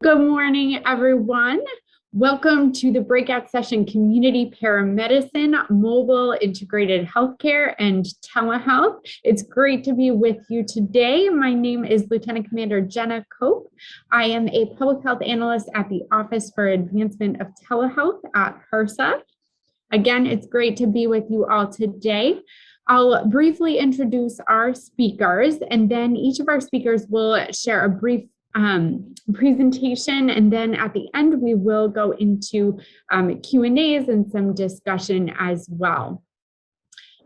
Good morning, everyone. Welcome to the breakout session, Community Paramedicine, Mobile Integrated Healthcare, and Telehealth. It's great to be with you today. My name is Lieutenant Commander Jenna Cope. I am a public health analyst at the Office for Advancement of Telehealth at HRSA. Again, it's great to be with you all today. I'll briefly introduce our speakers, and then each of our speakers will share a brief presentation, and then at the end we will go into Q&As and some discussion as well.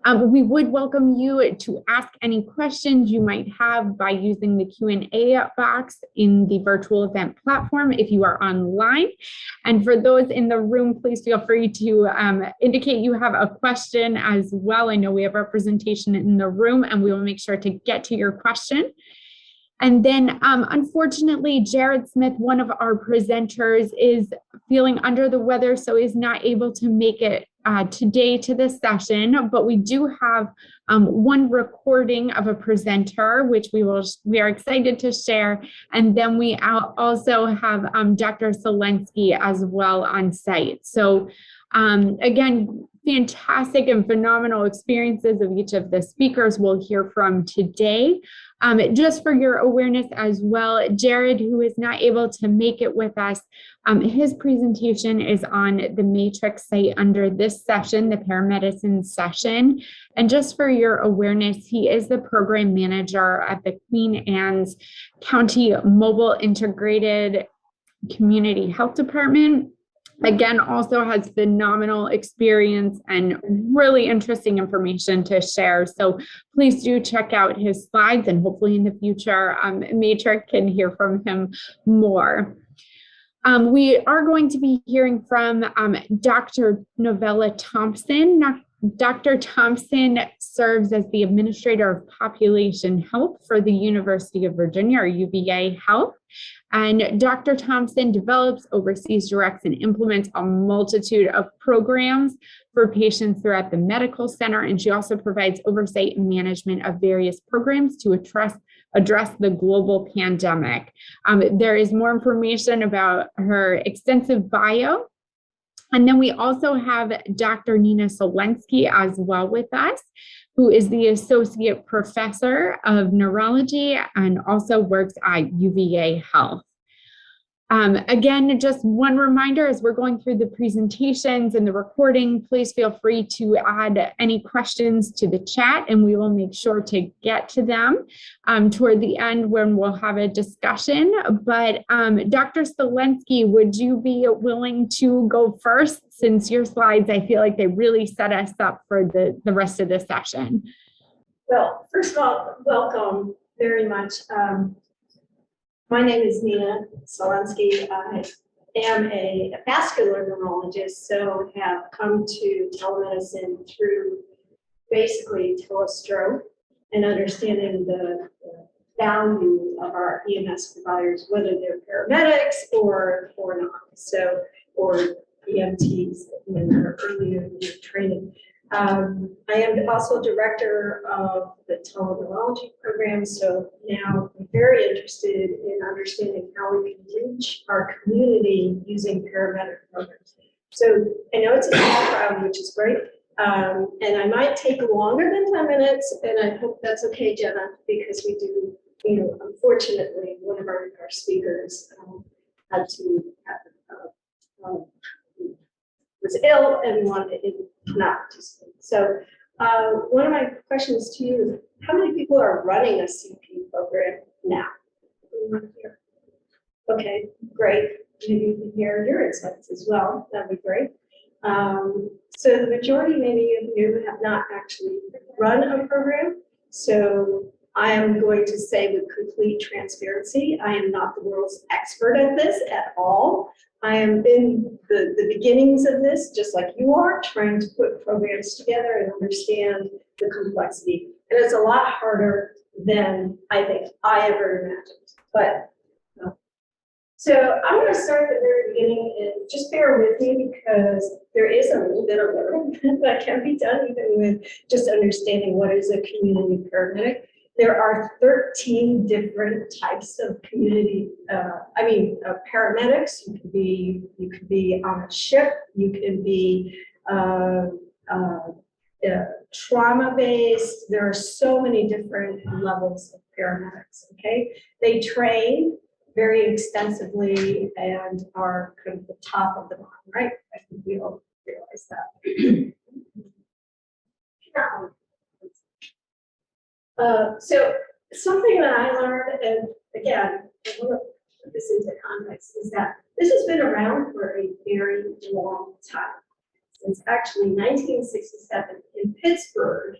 We would welcome you to ask any questions you might have by using the Q&A box in the virtual event platform if you are online. And for those in the room, please feel free to indicate you have a question as well. I know we have representation in the room, and we will make sure to get to your question. And then, unfortunately, Jared Smith, one of our presenters, is feeling under the weather, so is not able to make it today to this session. But we do have one recording of a presenter, which we are excited to share. And then we also have Dr. Selensky as well on site. So again, fantastic and phenomenal experiences of each of the speakers we'll hear from today. Just for your awareness as well, Jared, who is not able to make it with us, his presentation is on the Matrix site under this session, the Paramedicine session. And just for your awareness, he is the program manager at the Queen Anne's County Mobile Integrated Community Health Department. Again, also has phenomenal experience and really interesting information to share. So please do check out his slides, and hopefully in the future, Matrix can hear from him more. We are going to be hearing from Dr. Novella Thompson. Dr. Thompson serves as the Administrator of Population Health for the University of Virginia, or UVA Health. And Dr. Thompson develops, oversees, directs, and implements a multitude of programs for patients throughout the medical center. And she also provides oversight and management of various programs to address the global pandemic. There is more information about her extensive bio. And then we also have Dr. Nina Selensky as well with us, who is the Associate Professor of Neurology and also works at UVA Health. Again, just one reminder, as we're going through the presentations and the recording, please feel free to add any questions to the chat, and we will make sure to get to them toward the end when we'll have a discussion. But Dr. Selensky, would you be willing to go first, since your slides, I feel like they really set us up for the rest of the session? Well, first of all, welcome very much. My name is Nina Selensky. I am a vascular neurologist, so have come to telemedicine through basically telestroke and understanding the value of our EMS providers, whether they're paramedics or not, so, or EMTs in their earlier training. I am also director of the teleneurology program, so now I'm very interested in understanding how we can reach our community using paramedic programs. So I know it's a small crowd, which is great, and I might take longer than 10 minutes, and I hope that's okay, Jenna, because we do, unfortunately, one of our speakers had to was ill and wanted not participate. So one of my questions to you is, how many people are running a CP program now? Anyone here? Okay, great. Maybe you can hear your insights as well. That'd be great. So the majority, maybe of you, have not actually run a program. So I am going to say with complete transparency, I am not the world's expert at this at all. I am in the beginnings of this, just like you are, trying to put programs together and understand the complexity. And it's a lot harder than I think I ever imagined. But so I'm going to start at the very beginning, and just bear with me because there is a little bit of learning that can be done even with just understanding what is a community paramedic. There are 13 different types of community, paramedics. You could be on a ship, you can be trauma-based. There are so many different levels of paramedics, okay? They train very extensively and are kind of the top of the line, right? I think we all realize that. So something that I learned, and again, I want to put this into context, is that this has been around for a very long time. Since actually 1967 in Pittsburgh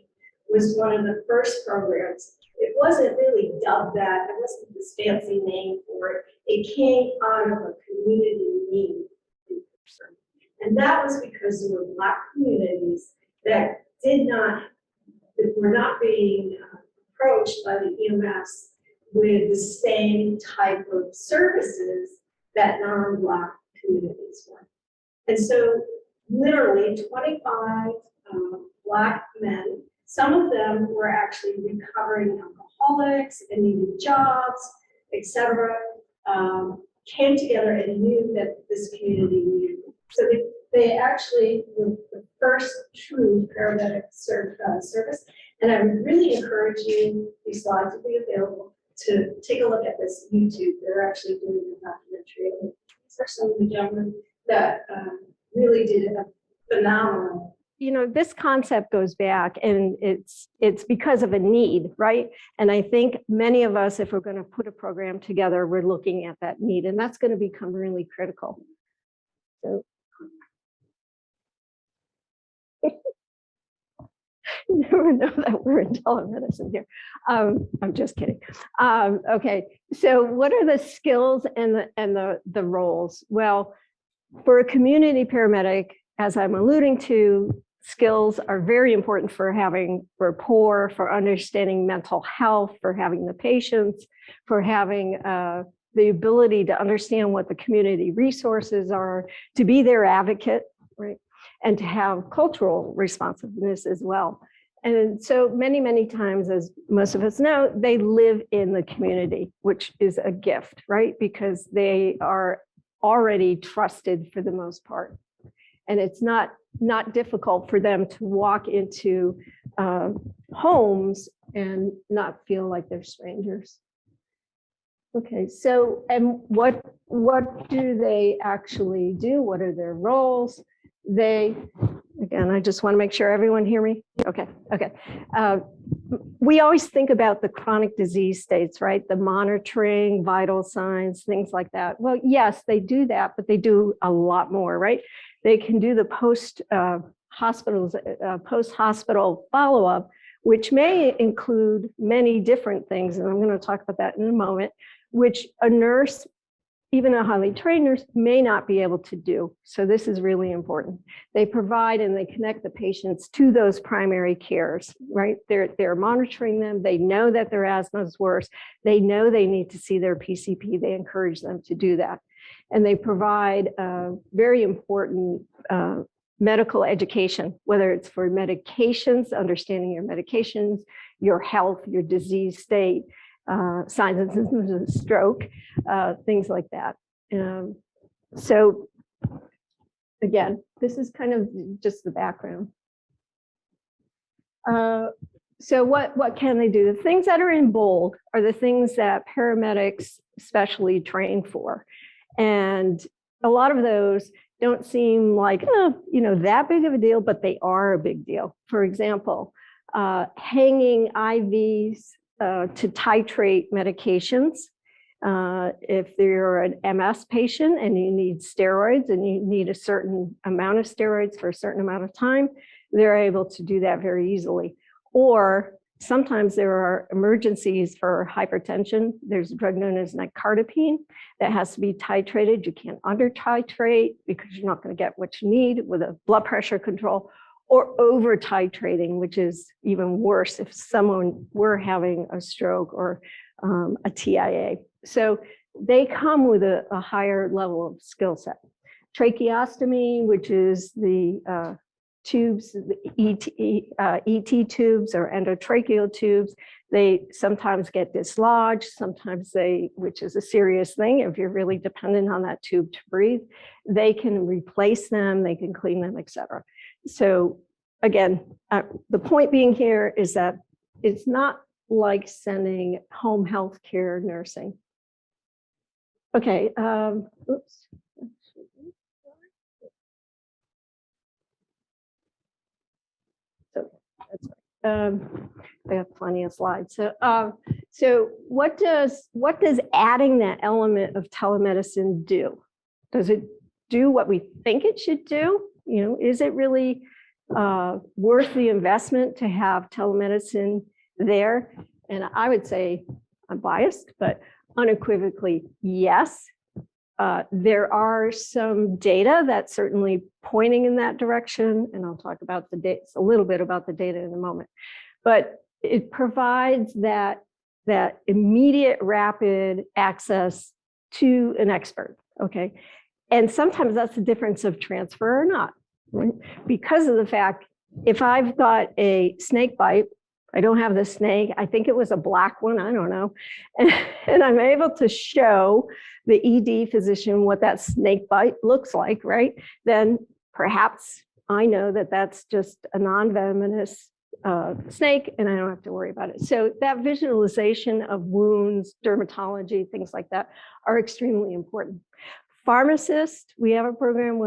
was one of the first programs. It wasn't really dubbed that, it wasn't this fancy name for it. It came out of a community need in Pittsburgh. And that was because there were Black communities that were not being approached by the EMS with the same type of services that non-Black communities were. And so literally 25 Black men, some of them were actually recovering alcoholics and needed jobs, etc., came together and knew that this community needed them. So they actually were the first true paramedic service. And I would really encourage you, these slides will be available, to take a look at this YouTube. They're actually doing a documentary. These are some of the gentlemen that really did a phenomenal. You know, this concept goes back, and it's because of a need, right? And I think many of us, if we're going to put a program together, we're looking at that need, and that's going to become really critical. So you never know that we're in telemedicine here. I'm just kidding. Okay, so what are the skills and the roles? Well, for a community paramedic, as I'm alluding to, skills are very important for having rapport, for understanding mental health, for having the patients, for having the ability to understand what the community resources are, to be their advocate, right? And to have cultural responsiveness as well. And so many, many times, as most of us know, they live in the community, which is a gift, right? Because they are already trusted for the most part. And it's not difficult for them to walk into homes and not feel like they're strangers. Okay, so, and what do they actually do? What are their roles? Again, I just want to make sure everyone hear me. Okay. We always think about the chronic disease states, right? The monitoring, vital signs, things like that. Well, yes, they do that, but they do a lot more, right? They can do the post-hospital follow-up, which may include many different things, and I'm going to talk about that in a moment, which a nurse, even a highly trained nurse, may not be able to do. So this is really important. They provide and they connect the patients to those primary cares, right? They're monitoring them. They know that their asthma is worse. They know they need to see their PCP. They encourage them to do that. And they provide very important medical education, whether it's for medications, understanding your medications, your health, your disease state, signs and symptoms of stroke, things like that. So again, this is kind of just the background. So what can they do? The things that are in bold are the things that paramedics specially train for. And a lot of those don't seem like, that big of a deal, but they are a big deal. For example, hanging IVs to titrate medications. If you're an MS patient and you need steroids and you need a certain amount of steroids for a certain amount of time, they're able to do that very easily. Or sometimes there are emergencies for hypertension. There's a drug known as nicardipine that has to be titrated. You can't under titrate because you're not going to get what you need with a blood pressure control, or over titrating, which is even worse if someone were having a stroke or a TIA. So they come with a higher level of skill set. Tracheostomy, which is the tubes, the ET tubes or endotracheal tubes. They sometimes get dislodged, sometimes which is a serious thing if you're really dependent on that tube to breathe. They can replace them, they can clean them, etc. So again, the point being here is that it's not like sending home health care nursing. Okay, oops. So that's right. I have plenty of slides. So what does adding that element of telemedicine do? Does it do what we think it should do? Is it really worth the investment to have telemedicine there? And I would say, I'm biased, but unequivocally, yes. There are some data that's certainly pointing in that direction, and I'll talk about a little bit about the data in a moment. But it provides that immediate, rapid access to an expert, okay? And sometimes that's the difference of transfer or not, right? Because of the fact, if I've got a snake bite, I don't have the snake, I think it was a black one, I don't know. And I'm able to show the ED physician what that snake bite looks like, right? Then perhaps I know that that's just a non-venomous snake and I don't have to worry about it. So that visualization of wounds, dermatology, things like that are extremely important. Pharmacist, we have a program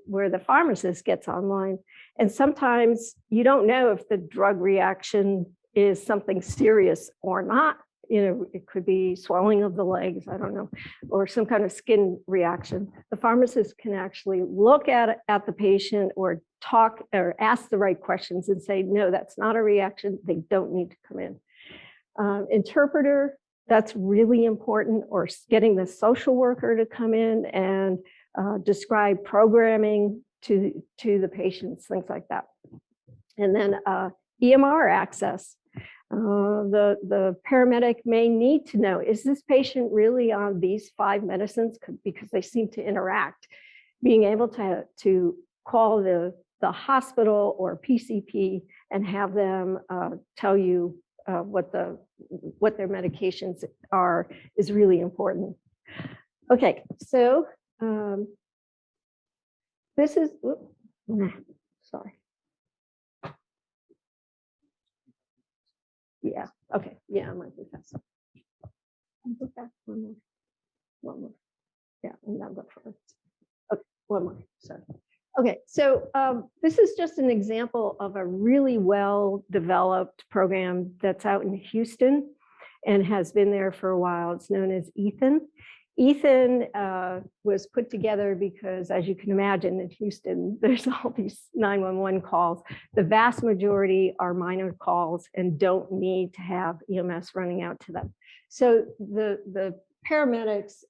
where the pharmacist gets online, and sometimes you don't know if the drug reaction is something serious or not. It could be swelling of the legs, I don't know, or some kind of skin reaction. The pharmacist can actually look at the patient or talk or ask the right questions and say, no, that's not a reaction. They don't need to come in. Interpreter, that's really important, or getting the social worker to come in and describe programming to the patients, things like that. And then EMR access. The paramedic may need to know, is this patient really on these 5 medicines? Because they seem to interact. Being able to call the hospital or PCP and have them tell you what their medications are is really important. Okay, so this is, sorry. Yeah, okay, yeah, I might be faster. Go back one more. Yeah, and now go forward. Okay, one more, sorry. Okay, so this is just an example of a really well-developed program that's out in Houston and has been there for a while. It's known as Ethan. Ethan was put together because, as you can imagine, in Houston, there's all these 911 calls. The vast majority are minor calls and don't need to have EMS running out to them. So the paramedics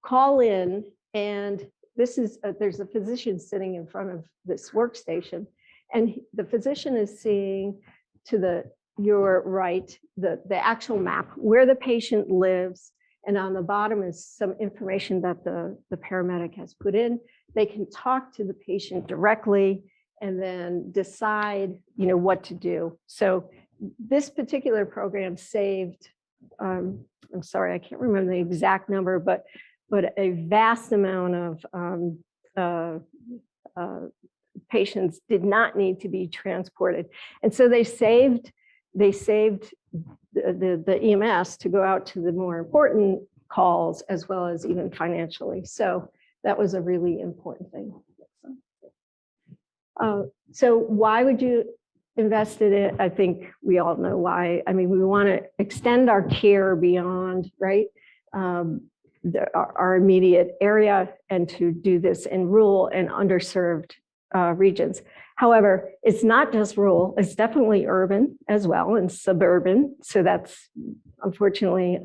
call in, and there's a physician sitting in front of this workstation, and the physician is seeing to your right, the actual map where the patient lives. And on the bottom is some information that the paramedic has put in. They can talk to the patient directly and then decide, what to do. So this particular program saved, I'm sorry, I can't remember the exact number, but a vast amount of patients did not need to be transported. And so they saved the EMS to go out to the more important calls, as well as even financially. So that was a really important thing. So why would you invest in it? I think we all know why. I mean, we want to extend our care beyond, right, our immediate area, and to do this in rural and underserved regions. However, it's not just rural, it's definitely urban as well, and suburban. So that's, unfortunately,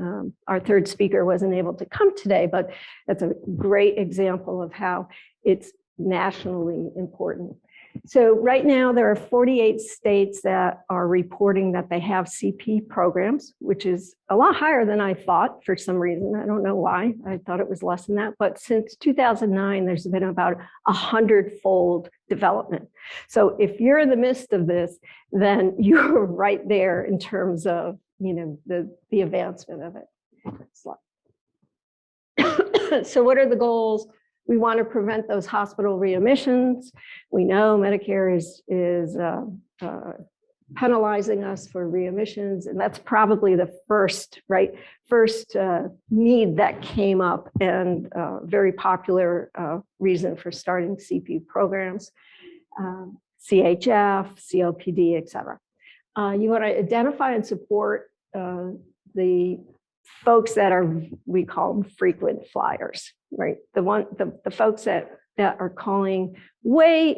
our third speaker wasn't able to come today, but that's a great example of how it's nationally important. So right now there are 48 states that are reporting that they have CP programs, which is a lot higher than I thought for some reason. I don't know why. I thought it was less than that. But since 2009, there's been about 100-fold development. So if you're in the midst of this, then you're right there in terms of, the advancement of it. So what are the goals? We want to prevent those hospital readmissions. We know Medicare is penalizing us for readmissions, and that's probably the first need that came up, and very popular reason for starting CP programs, CHF, COPD, et cetera. You want to identify and support the folks that we call them frequent flyers, right? The folks that are calling way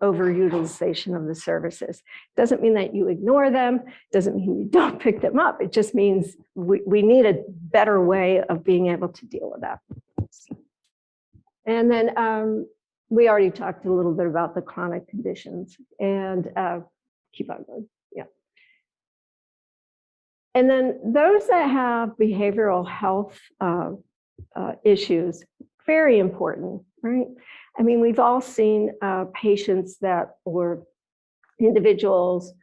overutilization of the services. Doesn't mean that you ignore them, doesn't mean you don't pick them up. It just means we need a better way of being able to deal with that. And then we already talked a little bit about the chronic conditions, and keep on going. And then those that have behavioral health issues, very important, right? I mean, we've all seen patients or individuals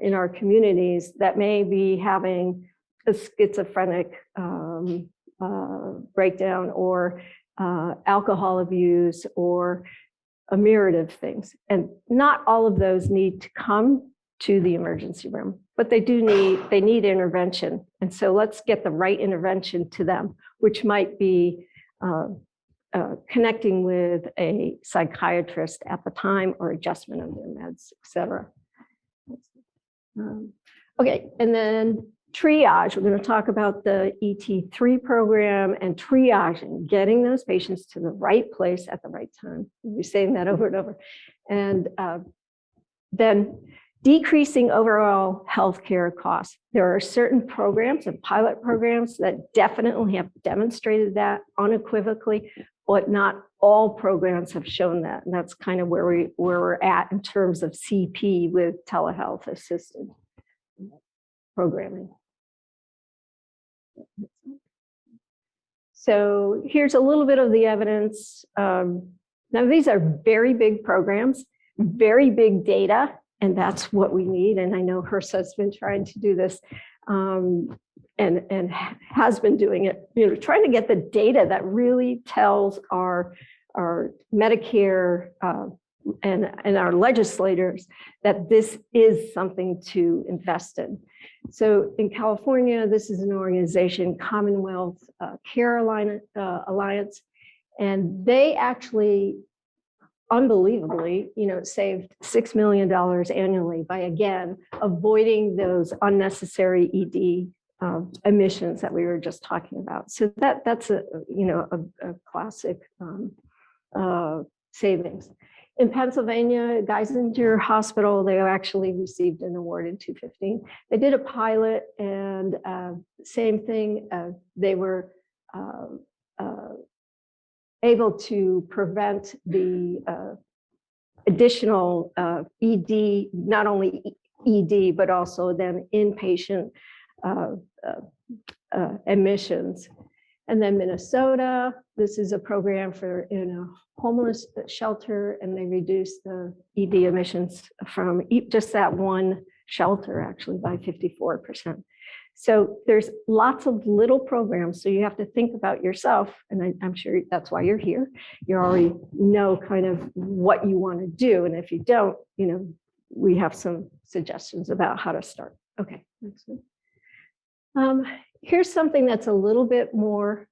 in our communities that may be having a schizophrenic breakdown, or alcohol abuse, or a myriad of things. And not all of those need to come to the emergency room, but they need intervention. And so let's get the right intervention to them, which might be connecting with a psychiatrist at the time, or adjustment of their meds, et cetera. Okay, and then triage. We're going to talk about the ET3 program and triaging, getting those patients to the right place at the right time. We're saying that over and over. And then decreasing overall healthcare costs. There are certain programs and pilot programs that definitely have demonstrated that unequivocally, but not all programs have shown that. And that's kind of where we're at in terms of CP with telehealth assisted programming. So here's a little bit of the evidence. Now these are very big programs, very big data, and that's what we need. And I know HRSA's been trying to do this and has been doing it, trying to get the data that really tells our Medicare and our legislators that this is something to invest in. So in California, this is an organization, Commonwealth Care Alliance, and they actually, unbelievably, saved $6 million annually by, again, avoiding those unnecessary ED emissions that we were just talking about. So that's a classic savings. In Pennsylvania, Geisinger Hospital, they actually received an award in 2015. They did a pilot, and same thing. They were able to prevent the additional ED, not only ED, but also then inpatient admissions. And then Minnesota, this is a program for homeless shelter, and they reduced the ED emissions from just that one shelter actually by 54%. So there's lots of little programs. So you have to think about yourself, and I'm sure that's why you're here. You already know kind of what you want to do, and if you don't, we have some suggestions about how to start. Okay, next one. Here's something that's a little bit more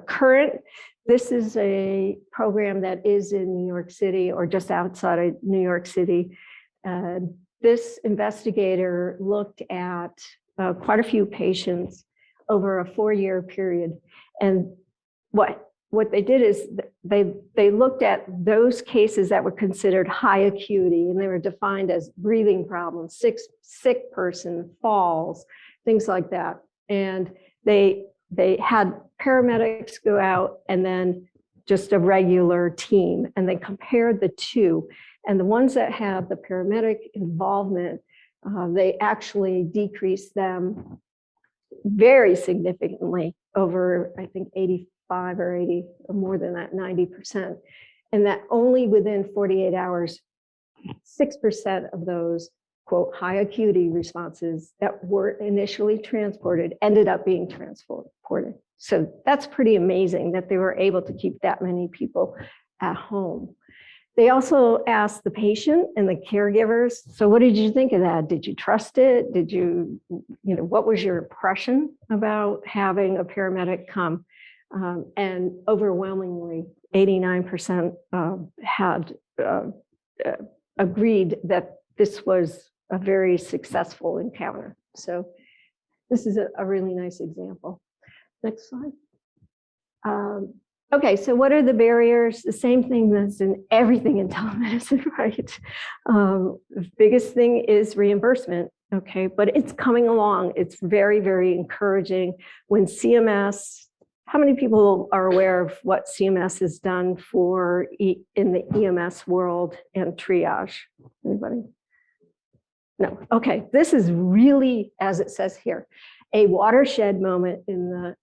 current. This is a program that is in New York City, or just outside of New York City. This investigator looked at quite a few patients over a 4-year period. And what they did is they looked at those cases that were considered high acuity, and they were defined as breathing problems, sick person, falls, things like that. And they had paramedics go out and then just a regular team, and they compared the two. And the ones that had the paramedic involvement, they actually decreased them very significantly, over, I think, 85 or 80, or more than that, 90%. And that only within 48 hours, 6% of those, quote, high acuity responses that were initially transported ended up being transported. So that's pretty amazing that they were able to keep that many people at home. They also asked the patient and the caregivers, so what did you think of that? Did you trust it? Did you, what was your impression about having a paramedic come? And overwhelmingly, 89% had agreed that this was a very successful encounter. So this is a really nice example. Next slide. Okay, so what are the barriers? The same thing that's in everything in telemedicine, right? The biggest thing is reimbursement, okay? But it's coming along. It's very, very encouraging. When CMS, how many people are aware of what CMS has done for in the EMS world and triage? Anybody? No, okay. This is really, as it says here, a watershed moment in the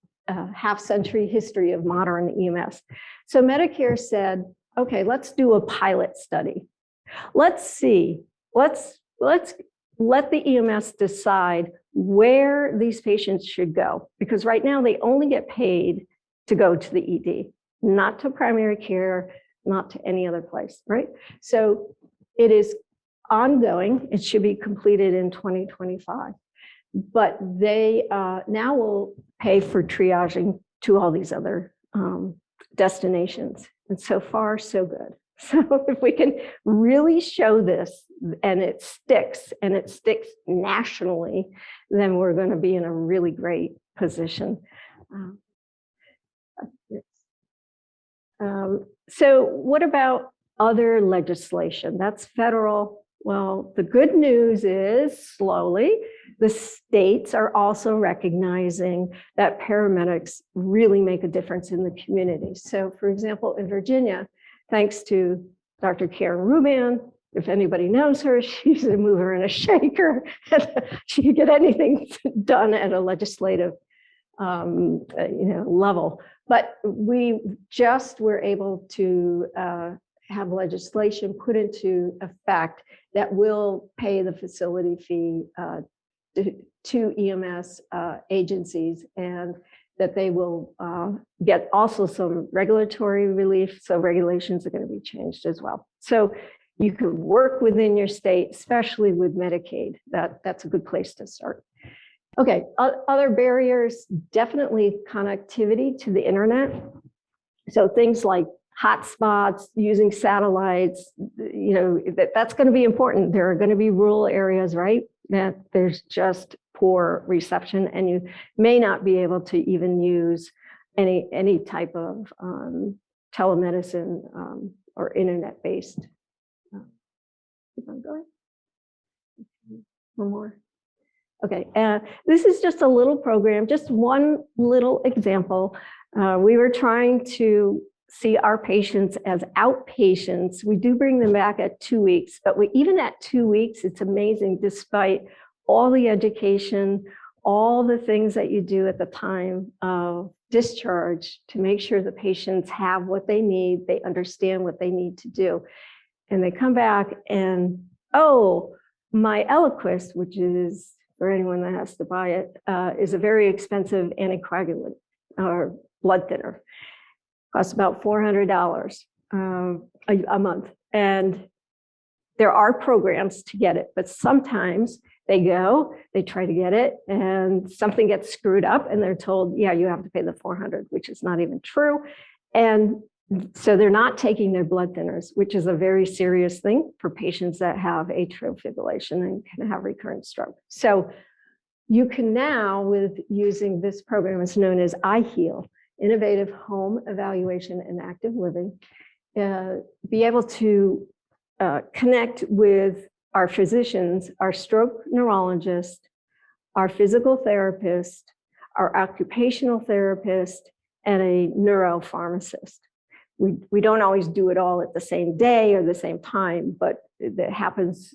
half-century history of modern EMS. So Medicare said, okay, let's do a pilot study. Let's see, let's let the EMS decide where these patients should go, because right now they only get paid to go to the ED, not to primary care, not to any other place, right? So it is ongoing. It should be completed in 2025. But they now will pay for triaging to all these other destinations. And so far, so good. So if we can really show this and it sticks nationally, then we're going to be in a really great position. So what about other legislation? That's federal. Well, the good news is slowly, the states are also recognizing that paramedics really make a difference in the community. So for example, in Virginia, thanks to Dr. Karen Ruban, if anybody knows her, she's a mover and a shaker. She can get anything done at a legislative level. But we just were able to have legislation put into effect that will pay the facility fee to EMS agencies, and that they will get also some regulatory relief. So regulations are going to be changed as well. So you can work within your state, especially with Medicaid. That's a good place to start. Okay, other barriers, definitely connectivity to the internet. So things like hotspots, using satellites, that's going to be important. There are going to be rural areas, right, that there's just poor reception, and you may not be able to even use any type of telemedicine or internet-based. Keep on going. One more. Okay, this is just a little program, just one little example. We were trying to see our patients as outpatients. We do bring them back at 2 weeks, but even at 2 weeks, it's amazing, despite all the education, all the things that you do at the time of discharge to make sure the patients have what they need, they understand what they need to do. And they come back and, oh, my Eliquis, which is, for anyone that has to buy it, is a very expensive anticoagulant or blood thinner. Costs about $400 a month. And there are programs to get it, but sometimes they try to get it, and something gets screwed up, and they're told, yeah, you have to pay the $400, which is not even true. And so they're not taking their blood thinners, which is a very serious thing for patients that have atrial fibrillation and can have recurrent stroke. So you can now, with using this program, it's known as iHeal, Innovative Home Evaluation and Active Living, be able to connect with our physicians, our stroke neurologist, our physical therapist, our occupational therapist, and a neuropharmacist. we don't always do it all at the same day or the same time, but it happens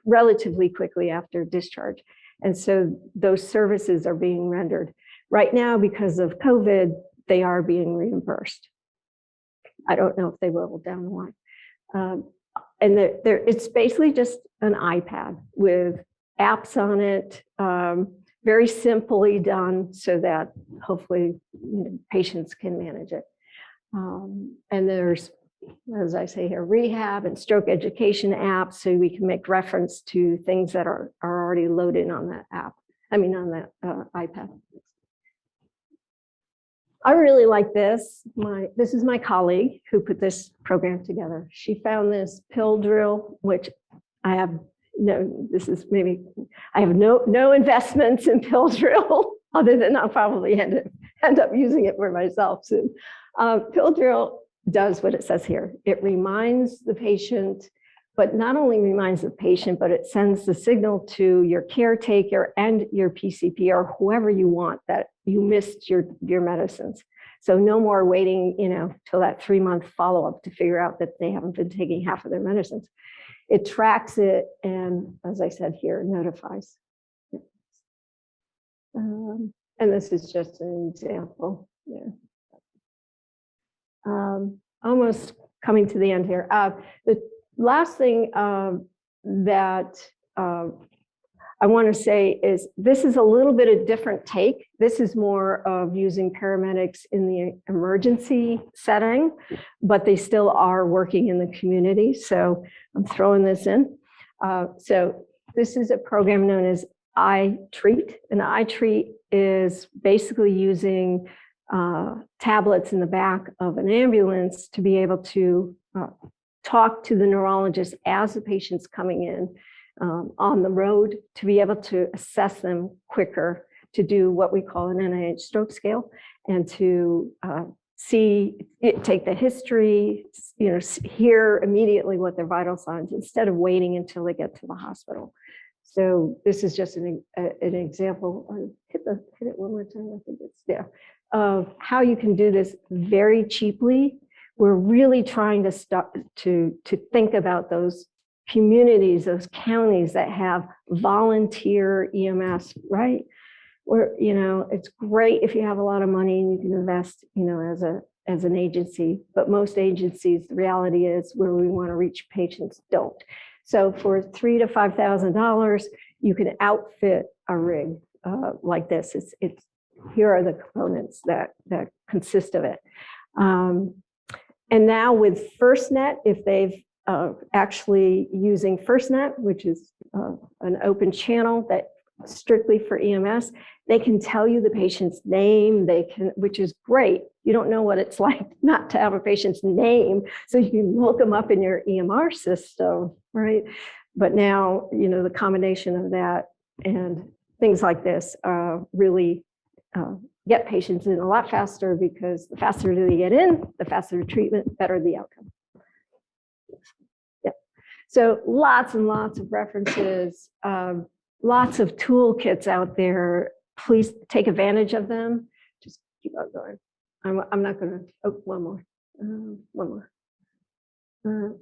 relatively quickly after discharge. And so those services are being rendered. Right now, because of COVID, they are being reimbursed. I don't know if they will down the line. And it's basically just an iPad with apps on it, very simply done so that hopefully patients can manage it. And there's, as I say here, rehab and stroke education apps, so we can make reference to things that are already loaded on that app. I mean, on that iPad. I really like this. This is my colleague who put this program together. She found this pill drill, which I have no, this is maybe, I have no investments in pill drill other than I'll probably end up using it for myself soon. Pill drill does what it says here. It reminds the patient, but not only reminds the patient, but it sends the signal to your caretaker and your PCP or whoever you want that you missed your medicines. So no more waiting, till that 3-month follow-up to figure out that they haven't been taking half of their medicines. It tracks it and, as I said here, notifies. And this is just an example. Yeah. Almost coming to the end here. The last thing that I want to say is this is a little bit of different take. This is more of using paramedics in the emergency setting, but they still are working in the community. So I'm throwing this in. So this is a program known as iTreat, and iTreat is basically using tablets in the back of an ambulance to be able to talk to the neurologist as the patient's coming in on the road, to be able to assess them quicker, to do what we call an NIH stroke scale, and to take the history, hear immediately what their vital signs instead of waiting until they get to the hospital. So this is just an example. Hit it one more time. I think it's there. Of how you can do this very cheaply. We're really trying to start to think about those communities, those counties that have volunteer EMS, right? Where, it's great if you have a lot of money and you can invest, as an agency, but most agencies, the reality is where we want to reach patients don't. So for $3,000 to $5,000, you can outfit a rig like this. Here are the components that consist of it. And now with FirstNet, if they've actually using FirstNet, which is an open channel that strictly for EMS, they can tell you the patient's name, which is great. You don't know what it's like not to have a patient's name, so you can look them up in your EMR system, right? But now, the combination of that and things like this really get patients in a lot faster, because the faster they get in, the faster the treatment, better the outcome. Yeah. So lots and lots of references, lots of toolkits out there. Please take advantage of them. Just keep on going. I'm not going to. Oh, one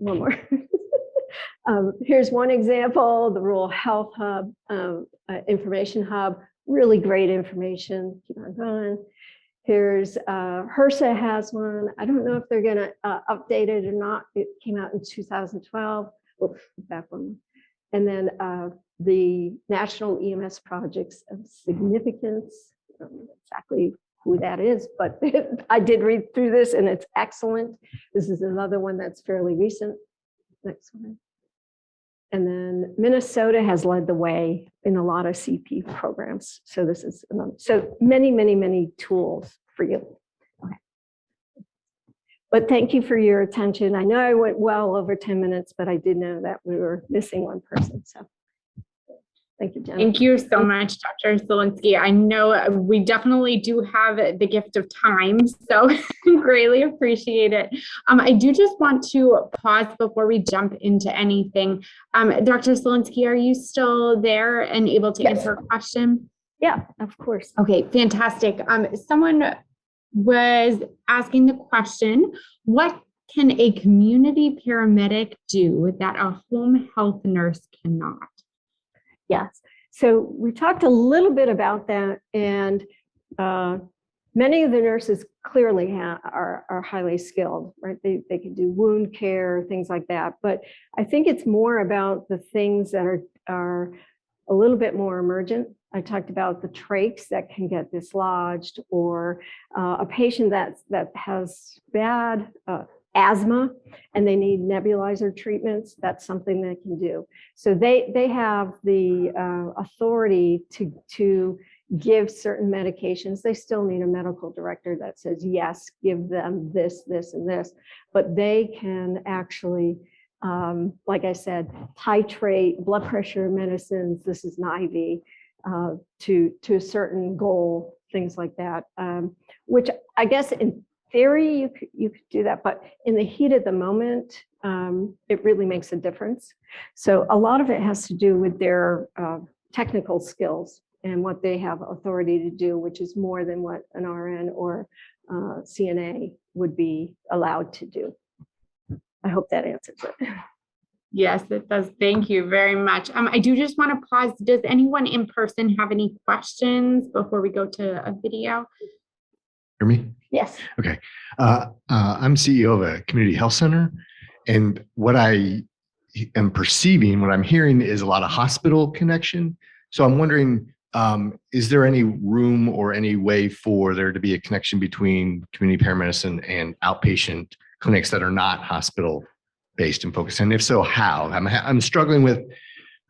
more. Here's one example: the Rural Health Hub, Information Hub. Really great information. Keep on going. Here's HRSA has one. I don't know if they're going to update it or not. It came out in 2012. Oops, back one. And then the National EMS Projects of Significance. I don't know exactly who that is, but I did read through this and it's excellent. This is another one that's fairly recent. Next one. And then Minnesota has led the way in a lot of CP programs. So this is another, so many tools for you. Okay. But thank you for your attention. I know I went well over 10 minutes, but I did know that we were missing one person. So thank you, Jen. Thank you so much, Dr. Zielinski. I know we definitely do have the gift of time, so greatly appreciate it. I do just want to pause before we jump into anything. Dr. Zielinski, are you still there and able to answer a question? Yeah, of course. Okay, fantastic. Someone was asking the question, what can a community paramedic do that a home health nurse cannot? Yes. So we talked a little bit about that, and many of the nurses clearly are highly skilled, right? They can do wound care, things like that. But I think it's more about the things that are a little bit more emergent. I talked about the trachs that can get dislodged, or a patient that has bad asthma and they need nebulizer treatments. That's something they can do. So they have the authority to give certain medications. They still need a medical director that says, yes, give them this, this, and this, but they can actually, like I said, titrate blood pressure medicines. This is an IV to a certain goal, things like that, which I guess in theory you could do that, but in the heat of the moment, it really makes a difference. So a lot of it has to do with their technical skills and what they have authority to do, which is more than what an RN or CNA would be allowed to do. I hope that answers it. Yes, it does. Thank you very much. I do just want to pause. Does anyone in person have any questions before we go to a video? Hear me? Yes. Okay. I'm CEO of a community health center, and what I am perceiving, what I'm hearing is a lot of hospital connection. So I'm wondering, is there any room or any way for there to be a connection between community paramedicine and outpatient clinics that are not hospital based and focused? And if so, how? I'm struggling with,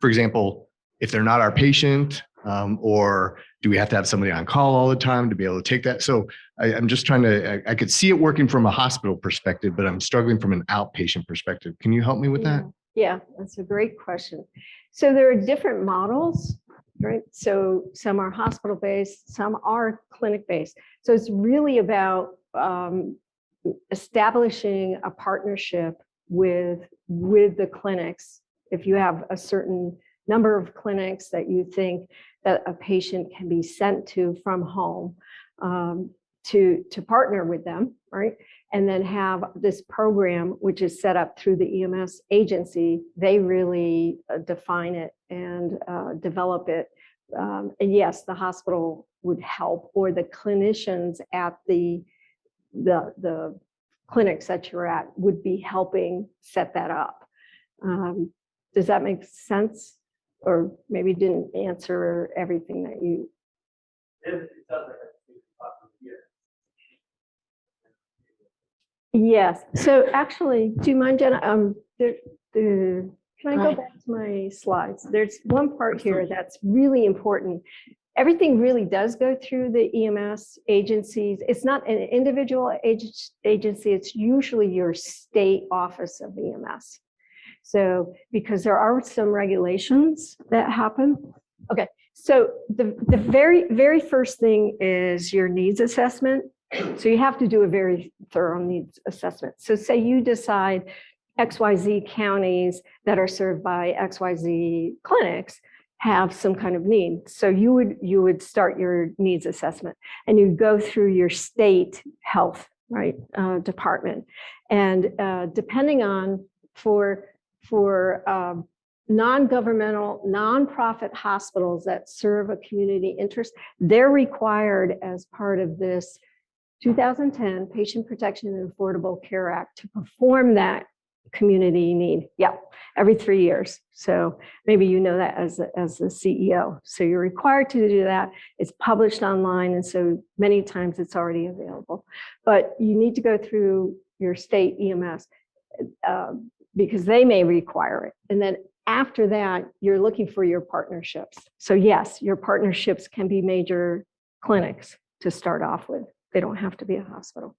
for example, if they're not our patient, or do we have to have somebody on call all the time to be able to take that? So I'm just trying to, I could see it working from a hospital perspective, but I'm struggling from an outpatient perspective. Can you help me with that? Yeah, that's a great question. So there are different models, right? So some are hospital based, some are clinic based. So it's really about establishing a partnership with the clinics. If you have a certain number of clinics that you think that a patient can be sent to from home, to partner with them, right? And then have this program, which is set up through the EMS agency. They really define it and develop it. And yes, the hospital would help, or the clinicians at the clinics that you're at would be helping set that up. Does that make sense? Or maybe didn't answer everything that you. Yes. So actually, do you mind, Jenna? Can I go back to my slides? There's one part here that's really important. Everything really does go through the EMS agencies. It's not an individual agency. It's usually your state office of EMS. So, because there are some regulations that happen. Okay, so the very, very first thing is your needs assessment. So you have to do a very thorough needs assessment. So say you decide XYZ counties that are served by XYZ clinics have some kind of need. So you would start your needs assessment and you go through your state health, right, department. And depending on for non-governmental, nonprofit hospitals that serve a community interest, they're required as part of this 2010 Patient Protection and Affordable Care Act to perform that community need. Yeah, every 3 years. So maybe you know that as the CEO. So you're required to do that. It's published online, and so many times it's already available. But you need to go through your state EMS because they may require it. And then after that, you're looking for your partnerships. So yes, your partnerships can be major clinics to start off with. They don't have to be a hospital.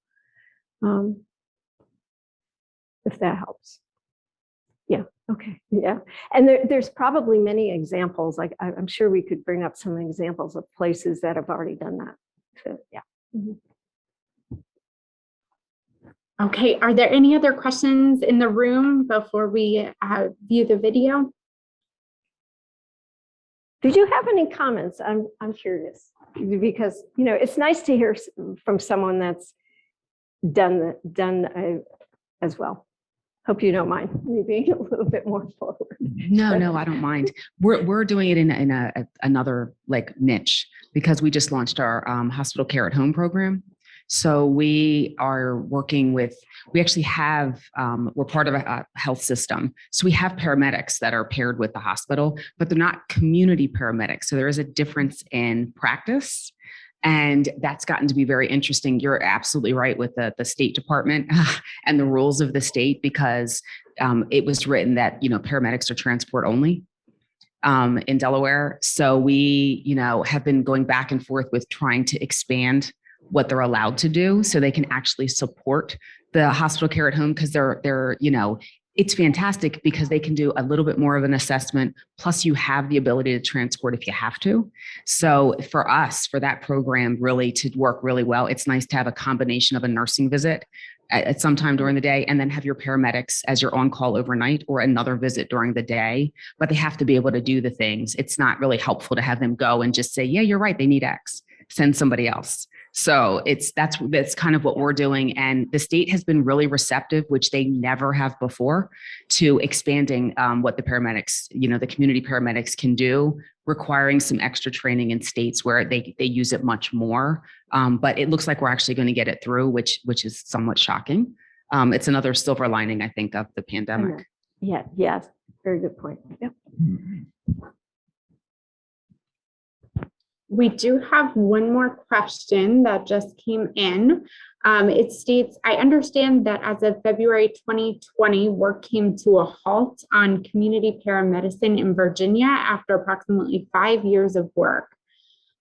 If that helps. Yeah, okay, yeah. And there's probably many examples, like I'm sure we could bring up some examples of places that have already done that. So, yeah. Mm-hmm. Okay, are there any other questions in the room before we view the video? Did you have any comments? I'm curious. because, it's nice to hear from someone that's done as well. Hope you don't mind me being a little bit more forward. No, I don't mind. We're doing it in another like niche because we just launched our hospital care at home program. So we are working with, we actually have, we're part of a health system. So we have paramedics that are paired with the hospital, but they're not community paramedics. So there is a difference in practice. And that's gotten to be very interesting. You're absolutely right with the State Department and the rules of the state, because it was written that, paramedics are transport only in Delaware. So we, have been going back and forth with trying to expand what they're allowed to do so they can actually support the hospital care at home, because they're it's fantastic because they can do a little bit more of an assessment. Plus you have the ability to transport if you have to. So for us, for that program really to work really well, it's nice to have a combination of a nursing visit at some time during the day and then have your paramedics as your on call overnight or another visit during the day, but they have to be able to do the things. It's not really helpful to have them go and just say, yeah, you're right, they need X, send somebody else. So that's kind of what we're doing. And the state has been really receptive, which they never have before, to expanding what the paramedics, the community paramedics can do, requiring some extra training in states where they use it much more. But it looks like we're actually going to get it through, which is somewhat shocking. It's another silver lining, I think, of the pandemic. Yeah. Yes. Very good point. Yep. We do have one more question that just came in. It states, I understand that as of February 2020, work came to a halt on community paramedicine in Virginia after approximately 5 years of work.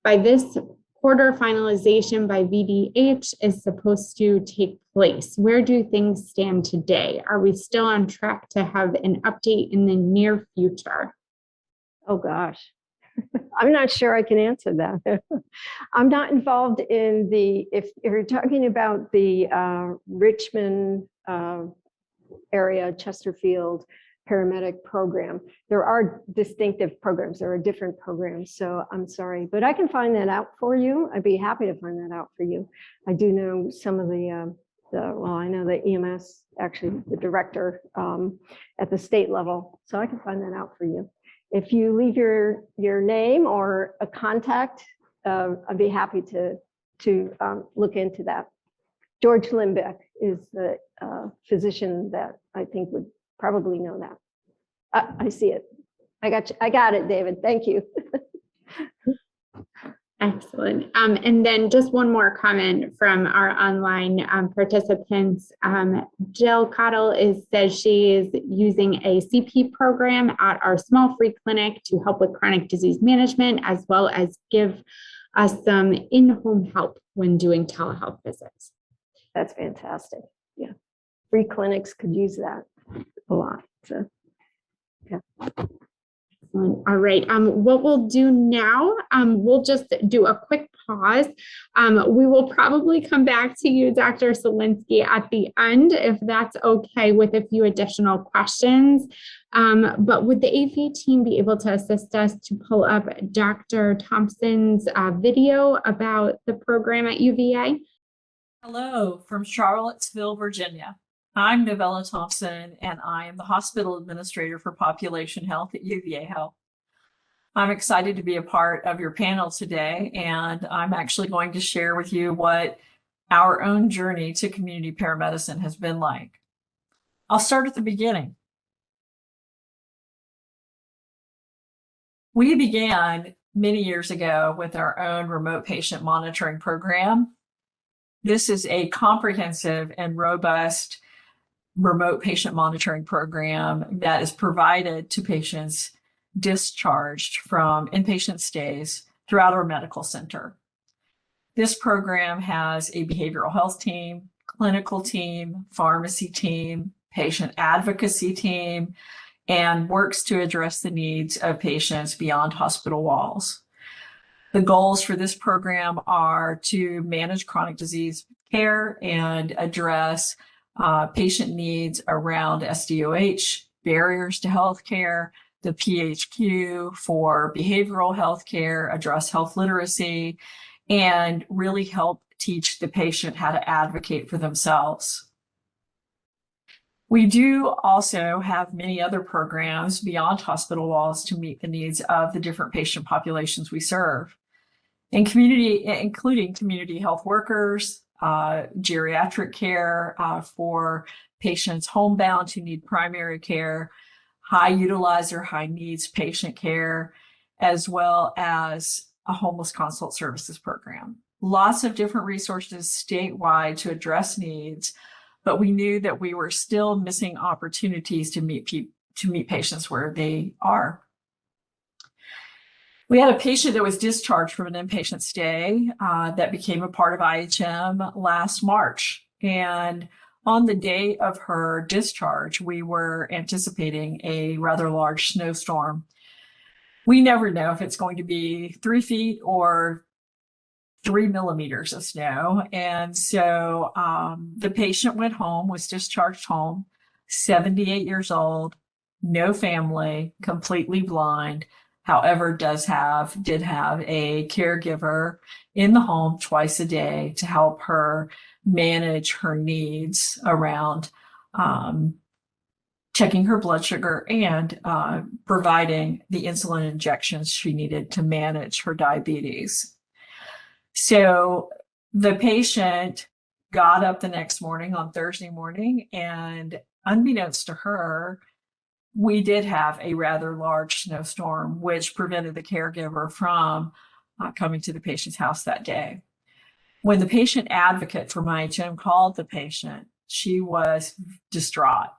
By this quarter, finalization by VDH is supposed to take place. Where do things stand today? Are we still on track to have an update in the near future? Oh, gosh. I'm not sure I can answer that. I'm not involved in if you're talking about the Richmond area, Chesterfield paramedic program, there are distinctive programs. There are different programs. So I'm sorry, but I can find that out for you. I'd be happy to find that out for you. I do know some of I know the EMS, actually the director at the state level. So I can find that out for you. If you leave your name or a contact, I'd be happy to look into that. George Limbeck is the physician that I think would probably know that. I see it. I got it, David. Thank you. Excellent. And then just one more comment from our online participants. Jill Cottle says she is using a CP program at our small free clinic to help with chronic disease management, as well as give us some in-home help when doing telehealth visits. That's fantastic. Yeah. Free clinics could use that a lot. So, yeah. All right. What we'll do now, we'll just do a quick pause. We will probably come back to you, Dr. Solinsky, at the end, if that's okay, with a few additional questions. But would the AV team be able to assist us to pull up Dr. Thompson's video about the program at UVA? Hello from Charlottesville, Virginia. I'm Novella Thompson, and I am the Hospital Administrator for Population Health at UVA Health. I'm excited to be a part of your panel today, and I'm actually going to share with you what our own journey to community paramedicine has been like. I'll start at the beginning. We began many years ago with our own remote patient monitoring program. This is a comprehensive and robust remote patient monitoring program that is provided to patients discharged from inpatient stays throughout our medical center. This program has a behavioral health team, clinical team, pharmacy team, patient advocacy team, and works to address the needs of patients beyond hospital walls. The goals for this program are to manage chronic disease care and address patient needs around SDOH, barriers to healthcare, the PHQ for behavioral health care, address health literacy, and really help teach the patient how to advocate for themselves. We do also have many other programs beyond hospital walls to meet the needs of the different patient populations we serve, and including community health workers, geriatric care for patients homebound who need primary care, high utilizer, high needs patient care, as well as a homeless consult services program. Lots of different resources statewide to address needs, but we knew that we were still missing opportunities to meet patients where they are. We had a patient that was discharged from an inpatient stay that became a part of IHM last March. And on the day of her discharge, we were anticipating a rather large snowstorm. We never know if it's going to be 3 feet or 3 millimeters of snow. And so the patient went home, was discharged home, 78 years old, no family, completely blind. However, did have a caregiver in the home twice a day to help her manage her needs around checking her blood sugar and providing the insulin injections she needed to manage her diabetes. So the patient got up the next morning on Thursday morning, and unbeknownst to her, we did have a rather large snowstorm, which prevented the caregiver from coming to the patient's house that day. When the patient advocate from IHM called the patient, she was distraught.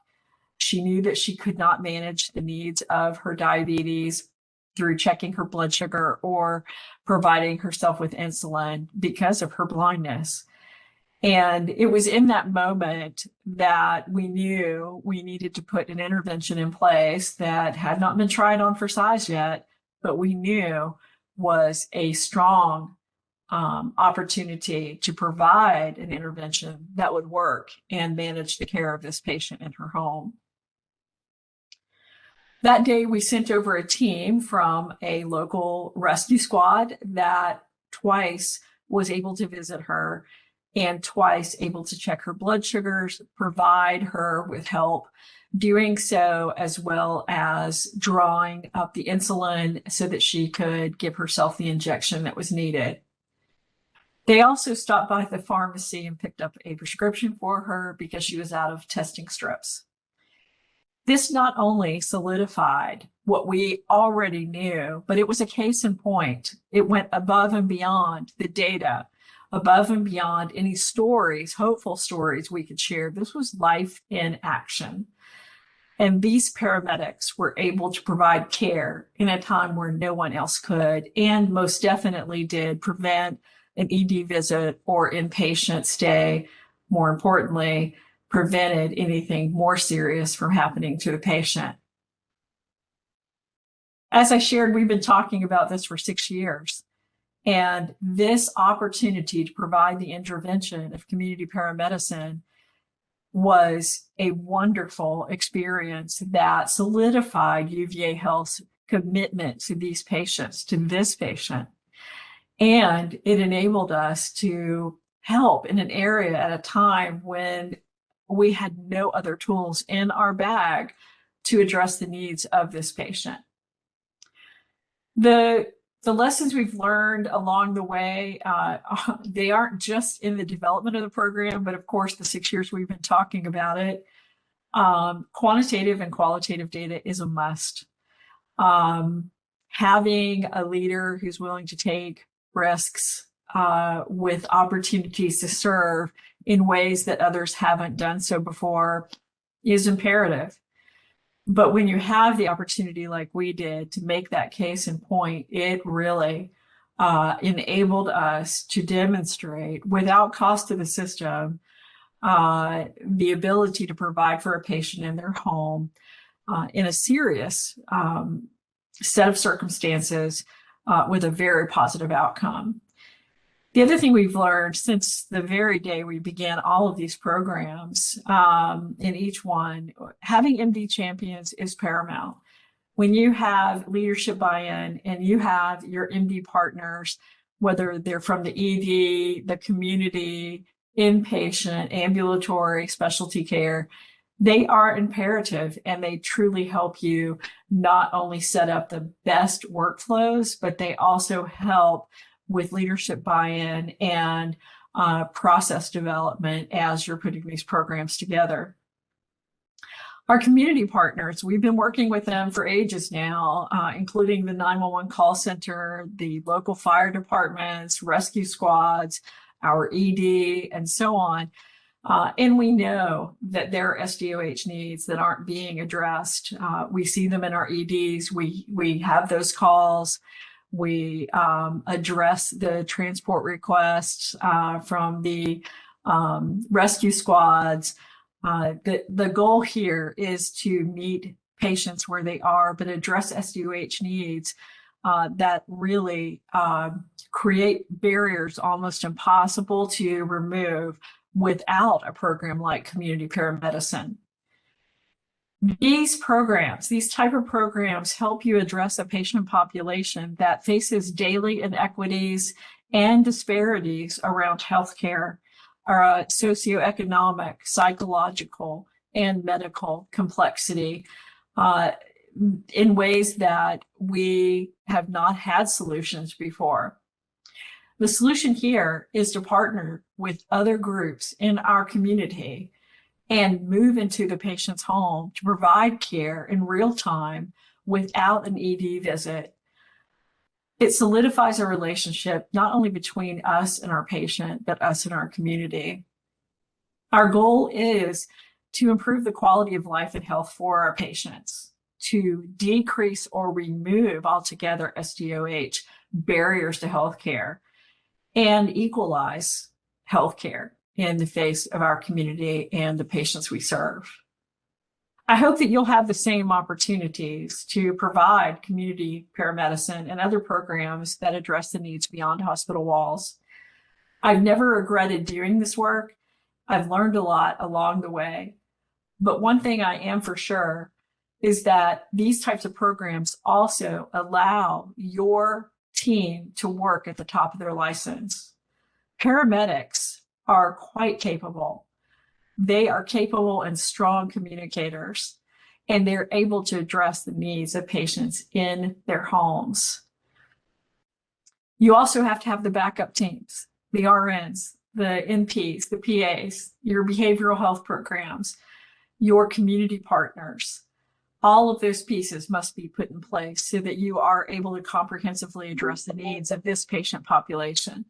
She knew that she could not manage the needs of her diabetes through checking her blood sugar or providing herself with insulin because of her blindness. And it was in that moment that we knew we needed to put an intervention in place that had not been tried on for size yet, but we knew was a strong opportunity to provide an intervention that would work and manage the care of this patient in her home. That day, we sent over a team from a local rescue squad that twice was able to visit her and twice able to check her blood sugars, provide her with help doing so, as well as drawing up the insulin so that she could give herself the injection that was needed. They also stopped by the pharmacy and picked up a prescription for her because she was out of testing strips. This not only solidified what we already knew, but it was a case in point. It went above and beyond the data, above and beyond any stories, hopeful stories we could share. This was life in action. And these paramedics were able to provide care in a time where no one else could, and most definitely did prevent an ED visit or inpatient stay. More importantly, prevented anything more serious from happening to the patient. As I shared, we've been talking about this for 6 years. And this opportunity to provide the intervention of community paramedicine was a wonderful experience that solidified UVA Health's commitment to these patients, to this patient. And it enabled us to help in an area at a time when we had no other tools in our bag to address the needs of this patient. The lessons we've learned along the way, they aren't just in the development of the program, but of course, the 6 years we've been talking about it. Quantitative and qualitative data is a must. Having a leader who's willing to take risks with opportunities to serve in ways that others haven't done so before is imperative. But when you have the opportunity like we did to make that case in point, it really enabled us to demonstrate without cost to the system the ability to provide for a patient in their home in a serious set of circumstances with a very positive outcome. The other thing we've learned since the very day we began all of these programs, in each one, having MD champions is paramount. When you have leadership buy-in and you have your MD partners, whether they're from the ED, the community, inpatient, ambulatory, specialty care, they are imperative and they truly help you not only set up the best workflows, but they also help with leadership buy-in and process development as you're putting these programs together. Our community partners, we've been working with them for ages now, including the 911 call center, the local fire departments, rescue squads, our ED, and so on. And we know that there are SDOH needs that aren't being addressed. We see them in our EDs. We have those calls. We address the transport requests from the rescue squads. The goal here is to meet patients where they are, but address SDOH needs that really create barriers almost impossible to remove without a program like community paramedicine. These programs, these type of programs help you address a patient population that faces daily inequities and disparities around healthcare, socioeconomic, psychological, and medical complexity in ways that we have not had solutions before. The solution here is to partner with other groups in our community and move into the patient's home to provide care in real time without an ED visit. It solidifies a relationship not only between us and our patient, but us and our community. Our goal is to improve the quality of life and health for our patients, to decrease or remove altogether SDOH barriers to healthcare, and equalize healthcare in the face of our community and the patients we serve. I hope that you'll have the same opportunities to provide community paramedicine and other programs that address the needs beyond hospital walls. I've never regretted doing this work. I've learned a lot along the way. But one thing I am for sure is that these types of programs also allow your team to work at the top of their license. Paramedics are quite capable. They are capable and strong communicators, and they're able to address the needs of patients in their homes. You also have to have the backup teams, the RNs, the NPs, the PAs, your behavioral health programs, your community partners. All of those pieces must be put in place so that you are able to comprehensively address the needs of this patient population.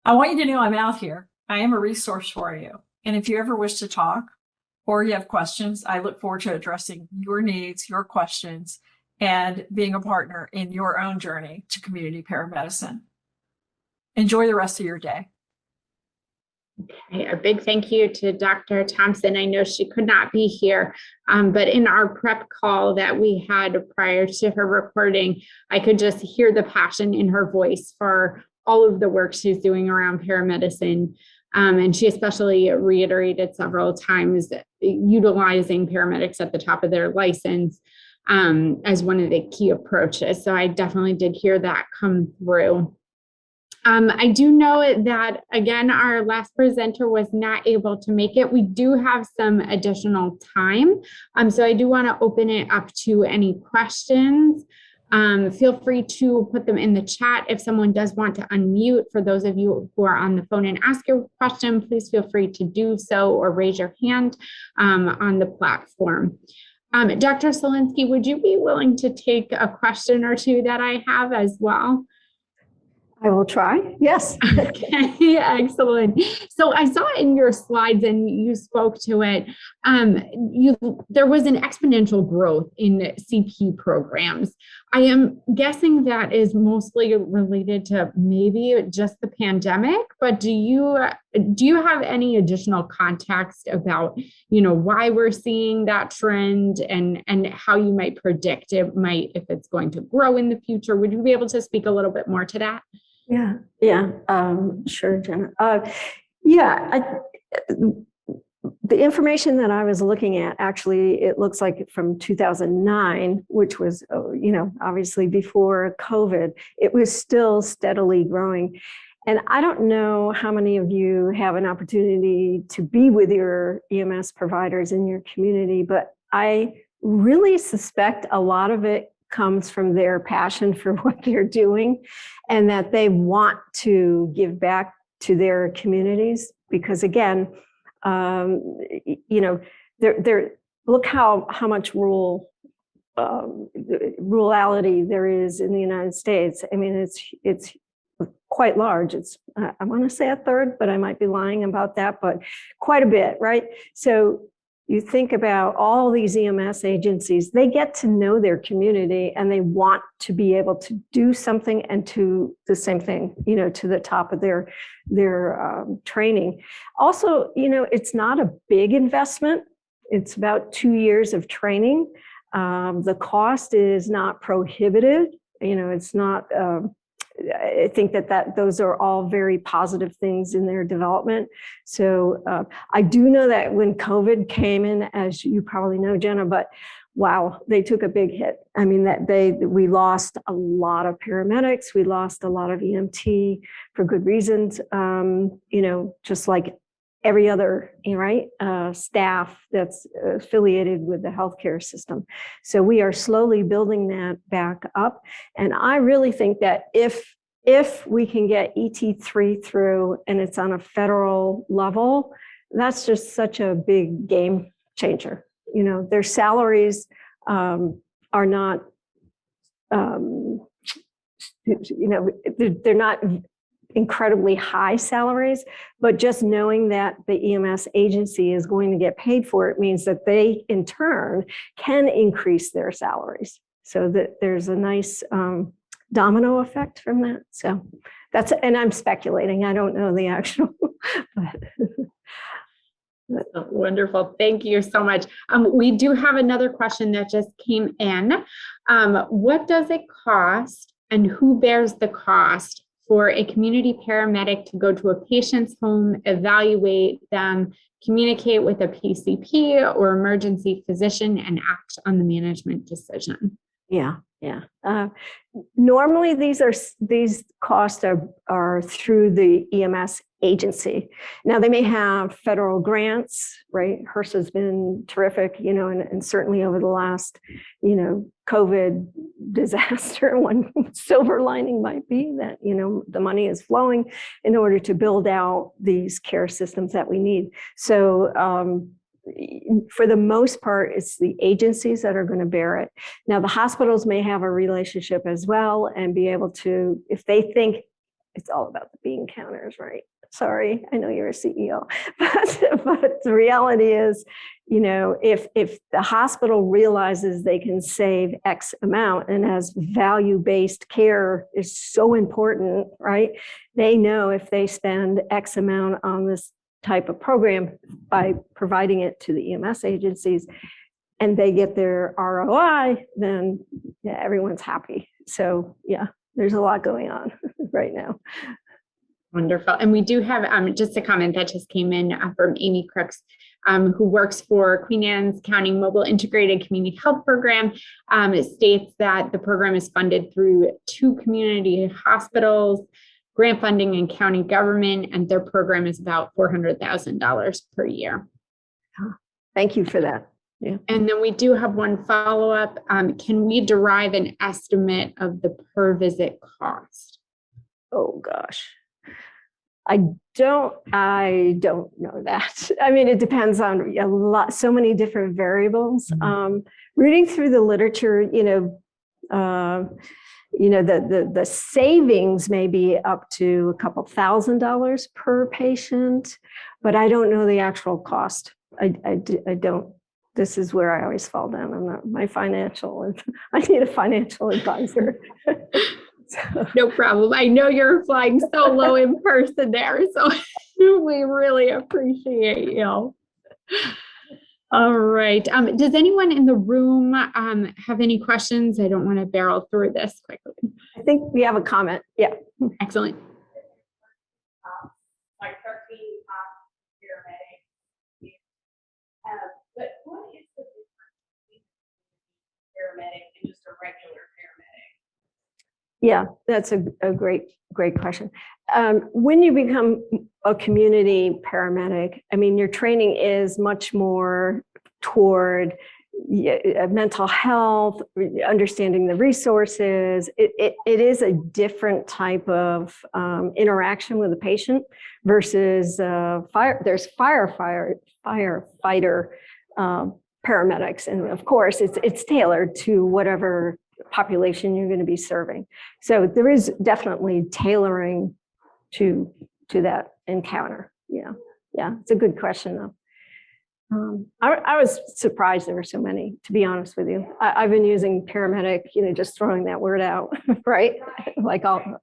I want you to know I'm out here. I am a resource for you. And if you ever wish to talk or you have questions, I look forward to addressing your needs, your questions, and being a partner in your own journey to community paramedicine. Enjoy the rest of your day. Okay, a big thank you to Dr. Thompson. I know she could not be here, but in our prep call that we had prior to her recording, I could just hear the passion in her voice for all of the work she's doing around paramedicine. And she especially reiterated several times utilizing paramedics at the top of their license as one of the key approaches. So I definitely did hear that come through. I do know that, again, our last presenter was not able to make it. We do have some additional time. So I do want to open it up to any questions. Feel free to put them in the chat. If someone does want to unmute, for those of you who are on the phone and ask your question, please feel free to do so or raise your hand on the platform. Dr. Solinsky, would you be willing to take a question or two that I have as well? I will try. Yes. Okay, excellent. So I saw in your slides, and you spoke to it, there was an exponential growth in CP programs. I am guessing that is mostly related to maybe just the pandemic, but do you have any additional context about, why we're seeing that trend and how you might predict if it's going to grow in the future? Would you be able to speak a little bit more to that? Yeah, sure, Jenna. the information that I was looking at, actually, it looks like from 2009, which was, obviously before COVID, it was still steadily growing. And I don't know how many of you have an opportunity to be with your EMS providers in your community, but I really suspect a lot of it comes from their passion for what they're doing and that they want to give back to their communities. Because again, look how much rurality there is in the United States. I mean, it's quite large. It's I want to say a third, but I might be lying about that, but quite a bit, right? So you think about all these EMS agencies, they get to know their community and they want to be able to do something and to the same thing, to the top of their training. Also, it's not a big investment. It's about 2 years of training. The cost is not prohibitive. It's not, I think that those are all very positive things in their development. So I do know that when COVID came in, as you probably know, Jenna, but wow, they took a big hit. I mean, we lost a lot of paramedics, we lost a lot of EMT for good reasons. Just like every other staff that's affiliated with the healthcare system. So we are slowly building that back up. And I really think that if we can get ET3 through and it's on a federal level, that's just such a big game changer. Their salaries are not, they're not incredibly high salaries, but just knowing that the EMS agency is going to get paid for it means that they in turn can increase their salaries. So that there's a nice domino effect from that. So and I'm speculating, I don't know the actual, but. Wonderful. Thank you so much. We do have another question that just came in. What does it cost and who bears the cost for a community paramedic to go to a patient's home, evaluate them, communicate with a PCP or emergency physician, and act on the management decision? Yeah. Normally, these costs are through the EMS agency. Now they may have federal grants, right? HRSA has been terrific, and certainly over the last, COVID disaster, one silver lining might be that, the money is flowing in order to build out these care systems that we need. So, for the most part, it's the agencies that are going to bear it. Now, the hospitals may have a relationship as well and be able to, if they think it's all about the bean counters, right? Sorry, I know you're a CEO, but the reality is, if the hospital realizes they can save X amount, and as value-based care is so important, right? They know if they spend X amount on this type of program by providing it to the EMS agencies and they get their ROI, then everyone's happy. So there's a lot going on right now. Wonderful. And we do have just a comment that just came in from Amy Crooks, who works for Queen Anne's County Mobile Integrated Community Health Program. It states that the program is funded through 2 community hospitals, grant funding and county government, and their program is about $400,000 per year. Thank you for that. Yeah. And then we do have one follow-up. Can we derive an estimate of the per visit cost? Oh gosh. I don't know that. I mean, it depends on so many different variables. Reading through the literature, the savings may be up to a couple $1,000s per patient, but I don't know the actual cost. I don't. This is where I always fall down. I'm not I need a financial advisor. No problem. I know you're flying solo in person there, so we really appreciate you. All right. Does anyone in the room have any questions? I don't want to barrel through this quickly. I think we have a comment. Yeah. Excellent. Like 13 paramedics Yeah, that's a great question. When you become a community paramedic, I mean, your training is much more toward mental health, understanding the resources. It is a different type of interaction with the patient versus there's firefighter paramedics, and of course, it's tailored to whatever population you're going to be serving. So there is definitely tailoring to that encounter. Yeah, it's a good question though. I was surprised there were so many, to be honest with you. I've been using paramedic, just throwing that word out, right? Like all. Paramedic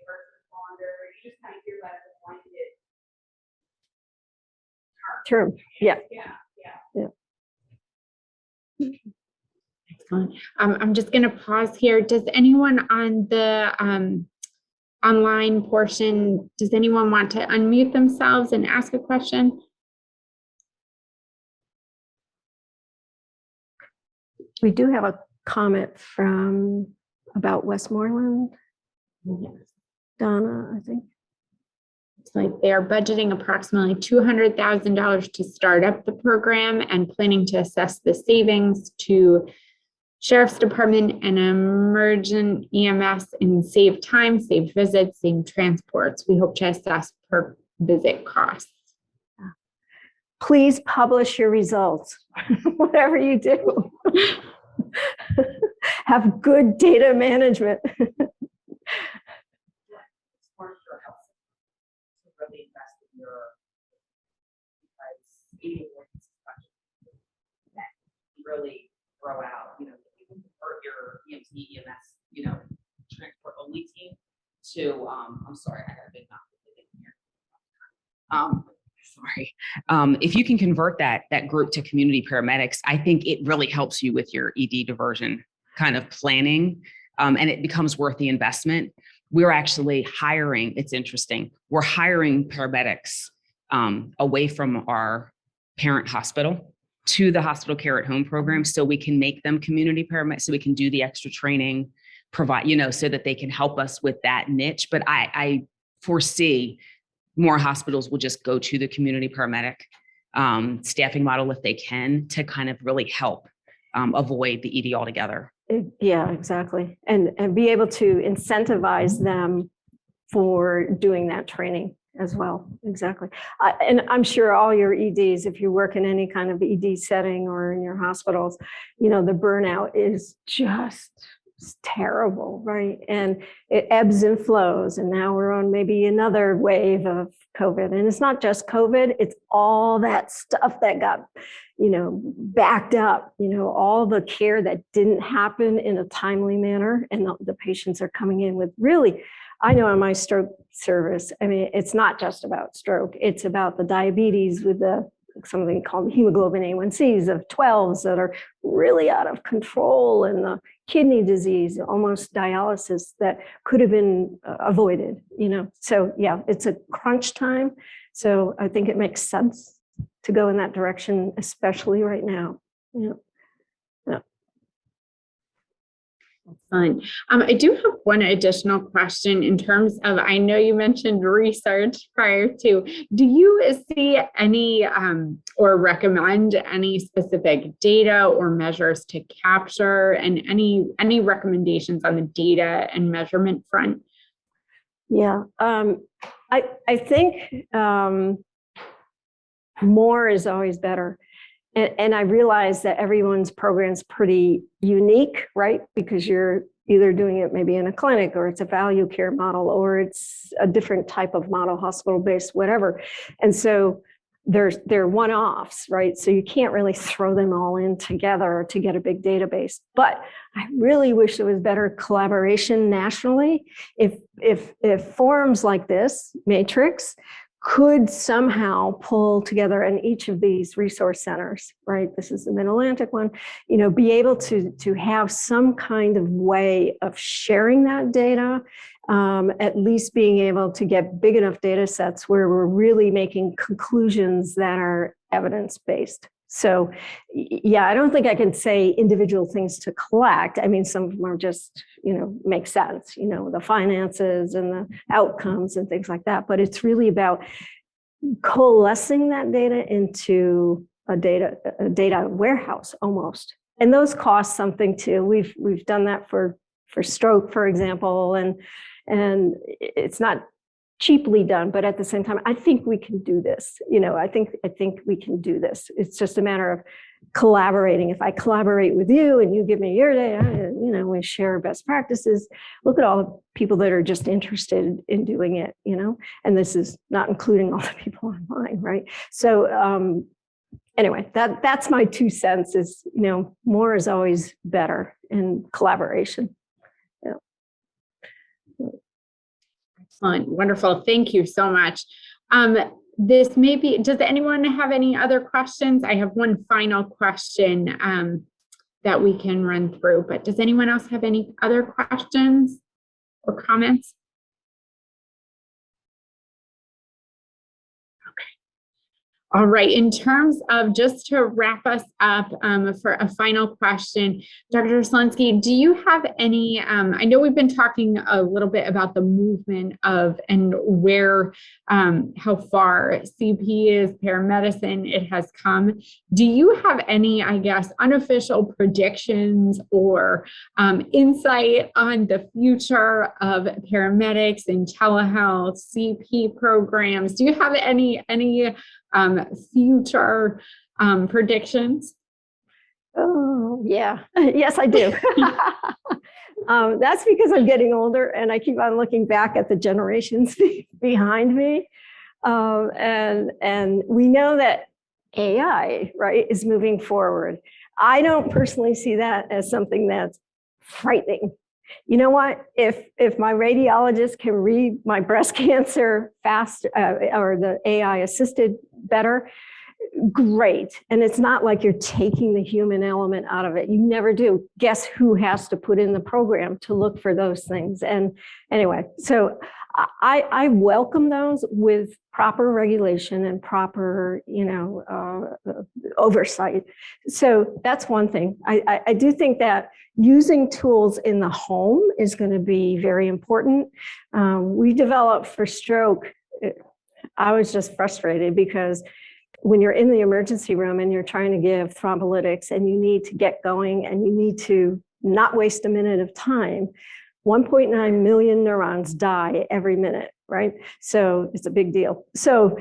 first responder. You just kind of hear that as a blanket term. Yeah. Excellent. I'm just going to pause here. Does anyone on the online portion, does anyone want to unmute themselves and ask a question? We do have a comment about Westmoreland. Yes. Donna, I think. It's like they are budgeting approximately $200,000 to start up the program and planning to assess the savings to Sheriff's Department and Emergent EMS and save time, save visits, save transports. We hope to assess per visit costs. Please publish your results, whatever you do. Have good data management. Really throw out, you convert your EMT, EMS, transport only team to, I'm sorry, I got a big mouth here. Sorry. If you can convert that group to community paramedics, I think it really helps you with your ED diversion kind of planning, and it becomes worth the investment. We're actually hiring, it's interesting, we're hiring paramedics away from our parent hospital to the hospital care at home program, so we can make them community paramedics, so we can do the extra training, provide, so that they can help us with that niche. But I foresee more hospitals will just go to the community paramedic staffing model if they can, to kind of really help avoid the ED altogether. Yeah, exactly. And be able to incentivize them for doing that training as well. Exactly. And I'm sure all your EDs, if you work in any kind of ED setting or in your hospitals, the burnout is just terrible, right? And it ebbs and flows. And now we're on maybe another wave of COVID. And it's not just COVID, it's all that stuff that got, backed up, all the care that didn't happen in a timely manner. And the patients are coming in with really, I know in my stroke service, I mean, it's not just about stroke, it's about the diabetes with something called hemoglobin A1Cs of 12s that are really out of control, and the kidney disease, almost dialysis that could have been avoided, So yeah, it's a crunch time. So I think it makes sense to go in that direction, especially right now. Yeah. Excellent. I do have one additional question in terms of, I know you mentioned research prior to, do you see any or recommend any specific data or measures to capture, and any recommendations on the data and measurement front? Yeah, I think more is always better. And I realize that everyone's program is pretty unique, right? Because you're either doing it maybe in a clinic, or it's a value care model, or it's a different type of model, hospital-based, whatever. And so they're one-offs, right? So you can't really throw them all in together to get a big database. But I really wish there was better collaboration nationally. If forums like this, Matrix, could somehow pull together in each of these resource centers, right? This is the Mid-Atlantic one, be able to have some kind of way of sharing that data, at least being able to get big enough data sets where we're really making conclusions that are evidence-based. So, yeah, I don't think I can say individual things to collect. I mean, some of them are just, make sense, the finances and the outcomes and things like that. But it's really about coalescing that data into a data warehouse almost. And those cost something too. We've done that for stroke, for example, and it's not cheaply done, but at the same time, I think we can do this. I think we can do this. It's just a matter of collaborating. If I collaborate with you and you give me your data, we share best practices. Look at all the people that are just interested in doing it, and this is not including all the people online, right? So anyway, that's my 2 cents is, more is always better in collaboration. Excellent. Wonderful. Thank you so much. Does anyone have any other questions? I have one final question that we can run through, but does anyone else have any other questions or comments? All right, in terms of just to wrap us up for a final question, Dr. Selensky, do you have any, I know we've been talking a little bit about the movement of and where, how far CP is, paramedicine, it has come. Do you have any, I guess, unofficial predictions or insight on the future of paramedics and telehealth, CP programs? Do you have any future predictions? Oh, yeah. Yes, I do. That's because I'm getting older and I keep on looking back at the generations behind me. And we know that AI, right, is moving forward. I don't personally see that as something that's frightening. You know what? If my radiologist can read my breast cancer fast or the AI assisted better, great. And it's not like you're taking the human element out of it. You never do. Guess who has to put in the program to look for those things? And anyway, so I welcome those with proper regulation and proper, oversight. So that's one thing. I do think that using tools in the home is going to be very important. We developed for stroke. I was just frustrated because when you're in the emergency room and you're trying to give thrombolytics and you need to get going and you need to not waste a minute of time, 1.9 million neurons die every minute, right? So it's a big deal. So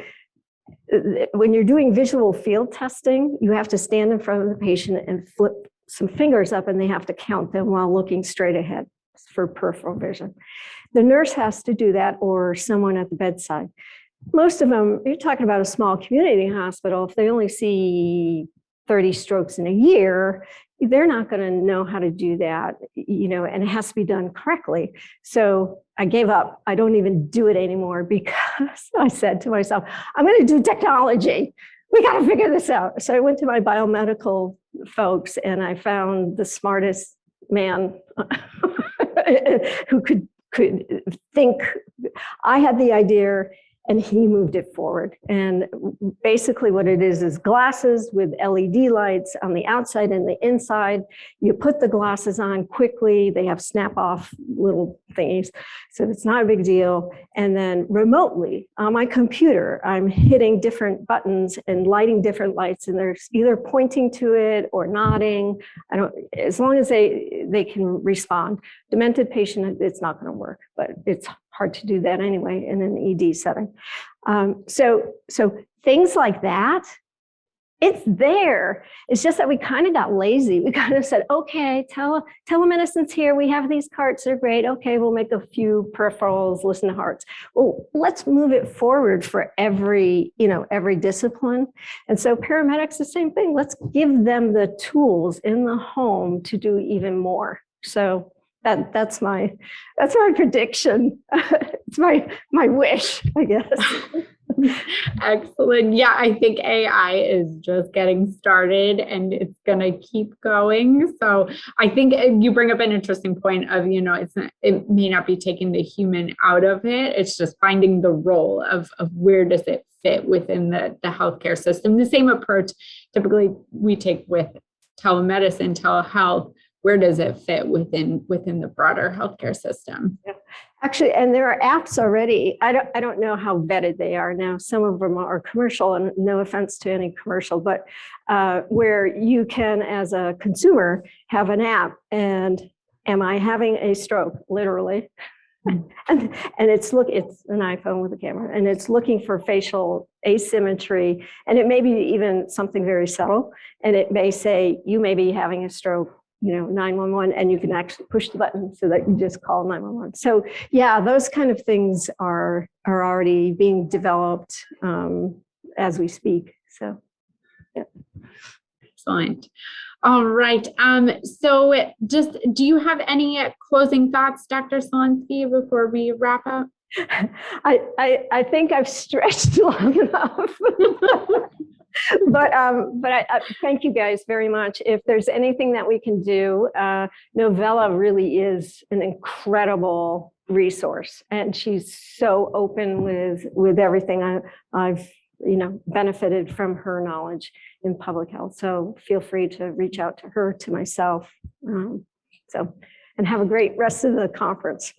when you're doing visual field testing, you have to stand in front of the patient and flip some fingers up and they have to count them while looking straight ahead for peripheral vision. The nurse has to do that or someone at the bedside. Most of them, you're talking about a small community hospital, if they only see 30 strokes in a year, they're not going to know how to do that, and it has to be done correctly. So I gave up. I don't even do it anymore because I said to myself, I'm going to do technology. We got to figure this out. So I went to my biomedical folks and I found the smartest man who could think. I had the idea and he moved it forward. And basically what it is glasses with LED lights on the outside and the inside. You put the glasses on quickly. They have snap off little thingies. So it's not a big deal. And then remotely on my computer, I'm hitting different buttons and lighting different lights and they're either pointing to it or nodding. As long as they can respond. Demented patient, it's not going to work, but it's hard to do that anyway in an ED setting. So things like that, it's there. It's just that we kind of got lazy. We kind of said, okay, telemedicine's here. We have these carts, they're great. Okay, we'll make a few peripherals, listen to hearts. Well, let's move it forward for every discipline. And so paramedics, the same thing. Let's give them the tools in the home to do even more. So that's my prediction. It's my wish, I guess. Excellent. Yeah, I think AI is just getting started and it's going to keep going. So I think you bring up an interesting point of, it may not be taking the human out of it. It's just finding the role of where does it fit within the healthcare system. The same approach typically we take with telemedicine, telehealth. Where does it fit within the broader healthcare system? Yeah. Actually, and there are apps already. I don't know how vetted they are now. Some of them are commercial, and no offense to any commercial, but where you can, as a consumer, have an app and am I having a stroke? Literally. And it's an iPhone with a camera, and it's looking for facial asymmetry, and it may be even something very subtle, and it may say you may be having a stroke, 911, and you can actually push the button so that you just call 911. So yeah, those kind of things are already being developed as we speak. So yeah. Excellent. All right. So just, do you have any closing thoughts, Dr. Selensky, before we wrap up? I think I've stretched long enough. But I thank you guys very much. If there's anything that we can do, Novella really is an incredible resource, and she's so open with everything. I've benefited from her knowledge in public health. So feel free to reach out to her, to myself. And have a great rest of the conference.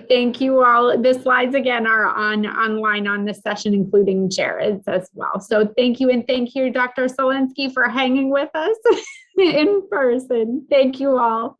Thank you all. The slides again are online on this session, including Jared's as well. So thank you. And thank you, Dr. Selensky, for hanging with us in person. Thank you all.